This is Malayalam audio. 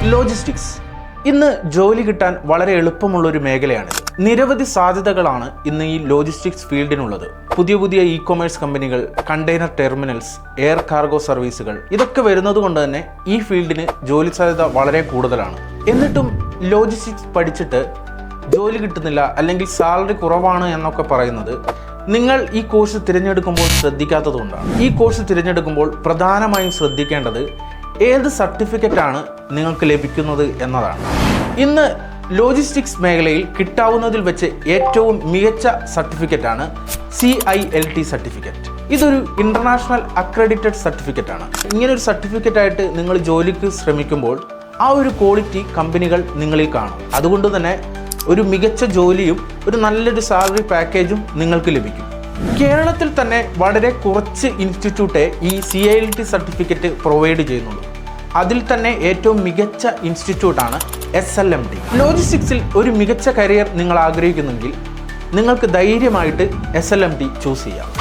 ലോജിസ്റ്റിക്സ് ഇന്ന് ജോലി കിട്ടാൻ വളരെ എളുപ്പമുള്ളൊരു മേഖലയാണിത്. നിരവധി സാധ്യതകളാണ് ഇന്ന് ഈ ലോജിസ്റ്റിക്സ് ഫീൽഡിനുള്ളത്. പുതിയ പുതിയ ഇ-കൊമേഴ്സ് കമ്പനികൾ, കണ്ടെയ്നർ ടെർമിനൽസ്, എയർ കാർഗോ സർവീസുകൾ ഇതൊക്കെ വരുന്നത് കൊണ്ട് തന്നെ ഈ ഫീൽഡിന് ജോലി സാധ്യത വളരെ കൂടുതലാണ്. എന്നിട്ടും ലോജിസ്റ്റിക്സ് പഠിച്ചിട്ട് ജോലി കിട്ടുന്നില്ല അല്ലെങ്കിൽ സാലറി കുറവാണ് എന്നൊക്കെ പറയുന്നത് നിങ്ങൾ ഈ കോഴ്സ് തിരഞ്ഞെടുക്കുമ്പോൾ ശ്രദ്ധിക്കാത്തതുകൊണ്ടാണ്. ഈ കോഴ്സ് തിരഞ്ഞെടുക്കുമ്പോൾ പ്രധാനമായും ശ്രദ്ധിക്കേണ്ടത് ഏത് സർട്ടിഫിക്കറ്റാണ് നിങ്ങൾക്ക് ലഭിക്കുന്നത് എന്നതാണ്. ഇന്ന് ലോജിസ്റ്റിക്സ് മേഖലയിൽ കിട്ടാവുന്നതിൽ വെച്ച് ഏറ്റവും മികച്ച സർട്ടിഫിക്കറ്റാണ് CILT സർട്ടിഫിക്കറ്റ്. ഇതൊരു ഇൻ്റർനാഷണൽ അക്രഡിറ്റഡ് സർട്ടിഫിക്കറ്റാണ്. ഇങ്ങനൊരു സർട്ടിഫിക്കറ്റായിട്ട് നിങ്ങൾ ജോലിക്ക് ശ്രമിക്കുമ്പോൾ ആ ഒരു ക്വാളിറ്റി കമ്പനികൾ നിങ്ങളിൽ കാണും. അതുകൊണ്ട് തന്നെ ഒരു മികച്ച ജോലിയും ഒരു നല്ലൊരു സാലറി പാക്കേജും നിങ്ങൾക്ക് ലഭിക്കും. കേരളത്തിൽ തന്നെ വളരെ കുറച്ച് ഇൻസ്റ്റിറ്റ്യൂട്ടേ ഈ CILT സർട്ടിഫിക്കറ്റ് പ്രൊവൈഡ് ചെയ്യുന്നുള്ളൂ. അതിൽ തന്നെ ഏറ്റവും മികച്ച ഇൻസ്റ്റിറ്റ്യൂട്ടാണ് SLMD. ലോജിസ്റ്റിക്സിൽ ഒരു മികച്ച കരിയർ നിങ്ങൾ ആഗ്രഹിക്കുന്നെങ്കിൽ നിങ്ങൾക്ക് ധൈര്യമായിട്ട് SLMD ചൂസ് ചെയ്യാം.